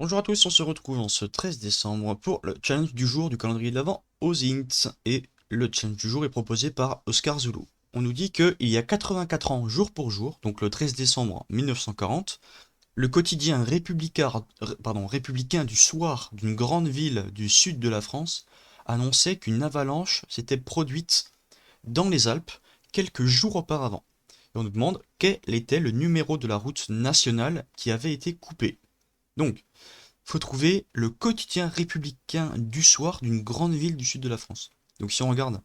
Bonjour à tous, on se retrouve en ce 13 décembre pour le challenge du jour du calendrier de l'Avent aux Ints. Et le challenge du jour est proposé par Oscar Zulu. On nous dit qu'il y a 84 ans jour pour jour, donc le 13 décembre 1940, le quotidien républicain du soir d'une grande ville du sud de la France annonçait qu'une avalanche s'était produite dans les Alpes quelques jours auparavant. Et on nous demande quel était le numéro de la route nationale qui avait été coupée. Donc, faut trouver le quotidien républicain du soir d'une grande ville du sud de la France. Donc si on regarde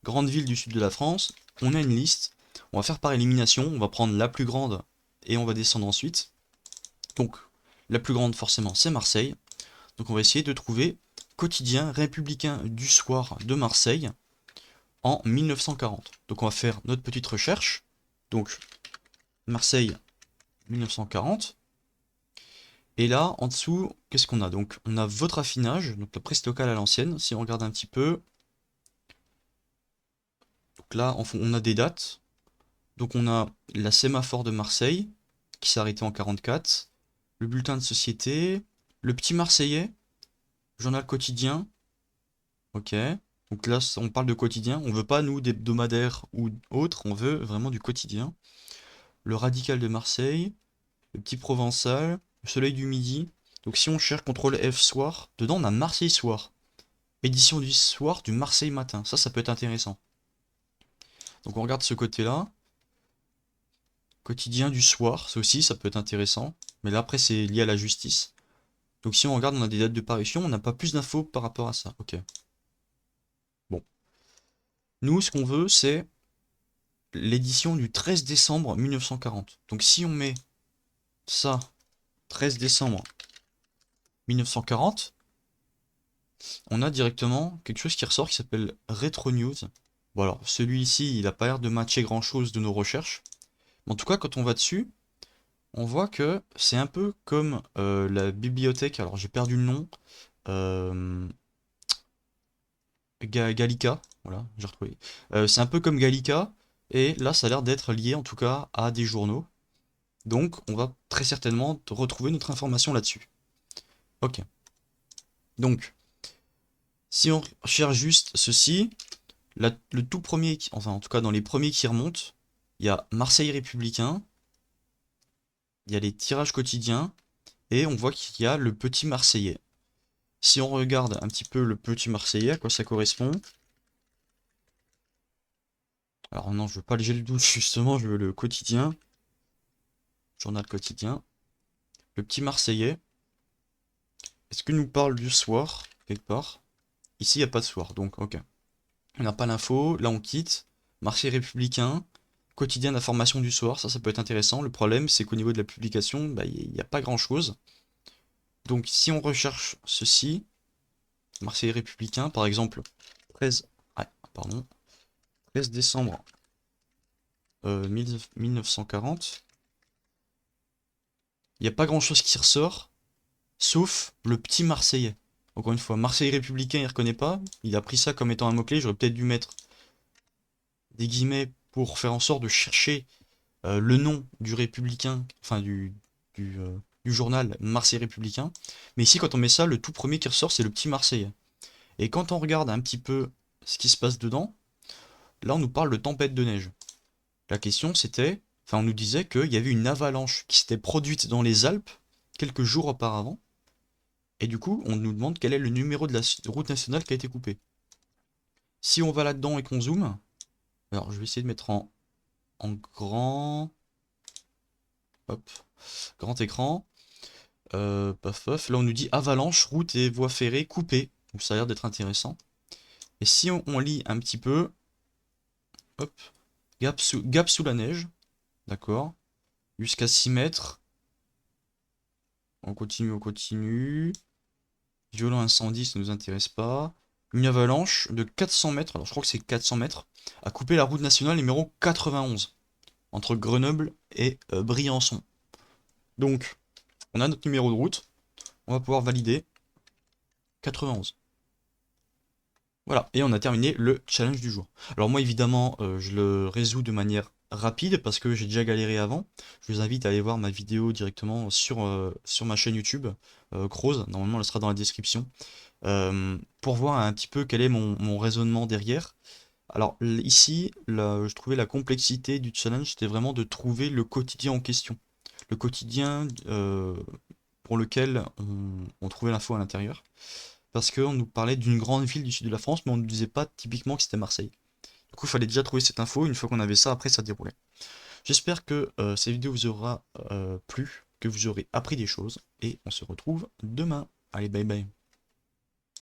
grande ville du sud de la France, on a une liste. On va faire par élimination, on va prendre la plus grande et on va descendre ensuite. Donc la plus grande forcément c'est Marseille. Donc on va essayer de trouver quotidien républicain du soir de Marseille en 1940. Donc on va faire notre petite recherche. Donc Marseille 1940. Et là, en dessous, qu'est-ce qu'on a? Donc, on a votre affinage, donc la presse locale à l'ancienne. Si on regarde un petit peu, donc là, on a des dates. Donc, on a la sémaphore de Marseille, qui s'est arrêtée en 44, le bulletin de société, le petit Marseillais, journal quotidien, ok. Donc là, on parle de quotidien. On veut pas, nous, d'hebdomadaires ou autres, on veut vraiment du quotidien. Le radical de Marseille, le petit provençal, le soleil du midi. Donc, si on cherche contrôle F soir, dedans, on a Marseille soir. Édition du soir du Marseille matin. Ça peut être intéressant. Donc on regarde ce côté-là. Quotidien du soir, ça aussi, ça peut être intéressant. Mais là, après, c'est lié à la justice. Donc si on regarde, on a des dates de parution, on n'a pas plus d'infos par rapport à ça. Ok. Bon. Nous, ce qu'on veut, c'est l'édition du 13 décembre 1940. Donc si on met ça, 13 décembre 1940, on a directement quelque chose qui ressort qui s'appelle Retro News. Bon alors, celui-ci, il n'a pas l'air de matcher grand-chose de nos recherches. Mais en tout cas, quand on va dessus, on voit que c'est un peu comme la bibliothèque, alors j'ai perdu le nom, euh, Gallica, voilà, j'ai retrouvé. C'est un peu comme Gallica, et là ça a l'air d'être lié en tout cas à des journaux. Donc on va très certainement retrouver notre information là-dessus. Ok. Donc, si on cherche juste ceci, le tout premier, enfin en tout cas dans les premiers qui remontent, il y a Marseille Républicain, il y a les tirages quotidiens, et on voit qu'il y a le petit Marseillais. Si on regarde un petit peu le petit Marseillais, à quoi ça correspond? Alors non, je veux pas le gel douche, justement, je veux le quotidien. Journal quotidien. Le petit Marseillais. Est-ce qu'il nous parle du soir, quelque part? Ici, il n'y a pas de soir, donc ok. On n'a pas l'info, là on quitte. Marseille républicain. Quotidien d'information du soir, ça peut être intéressant. Le problème, c'est qu'au niveau de la publication, bah, il n'y a pas grand-chose. Donc si on recherche ceci, Marseille républicain, par exemple, 13, ah, pardon, 13 décembre 1940, il n'y a pas grand chose qui ressort, sauf le petit Marseillais. Encore une fois, Marseille républicain, il reconnaît pas. Il a pris ça comme étant un mot-clé. J'aurais peut-être dû mettre des guillemets pour faire en sorte de chercher le nom du républicain, enfin du, euh, du journal Marseille républicain. Mais ici, quand on met ça, le tout premier qui ressort, c'est le petit Marseillais. Et quand on regarde un petit peu ce qui se passe dedans, là, on nous parle de tempête de neige. La question, c'était, enfin, on nous disait qu'il y avait une avalanche qui s'était produite dans les Alpes quelques jours auparavant. Et du coup, on nous demande quel est le numéro de la route nationale qui a été coupée. Si on va là-dedans et qu'on zoome, alors je vais essayer de mettre en grand, hop, grand écran, paf paf, là on nous dit avalanche, route et voie ferrée coupée, donc ça a l'air d'être intéressant. Et si on lit un petit peu, hop, gap sous la neige, d'accord, jusqu'à 6 mètres, on continue, violent incendie, ça ne nous intéresse pas. Une avalanche de 400 mètres, alors je crois que c'est 400 mètres, a coupé la route nationale numéro 91, entre Grenoble et Briançon. Donc, on a notre numéro de route, on va pouvoir valider 91. Voilà, et on a terminé le challenge du jour. Alors moi, évidemment, je le résous de manière rapide parce que j'ai déjà galéré avant. Je vous invite à aller voir ma vidéo directement sur ma chaîne YouTube, Croze, normalement elle sera dans la description, pour voir un petit peu quel est mon raisonnement derrière. Alors ici, je trouvais la complexité du challenge, c'était vraiment de trouver le quotidien en question. Le quotidien pour lequel on trouvait l'info à l'intérieur. Parce qu'on nous parlait d'une grande ville du sud de la France, mais on ne nous disait pas typiquement que c'était Marseille. Du coup, il fallait déjà trouver cette info. Une fois qu'on avait ça, après, ça déroulait. J'espère que cette vidéo vous aura plu, que vous aurez appris des choses, et on se retrouve demain. Allez, bye bye.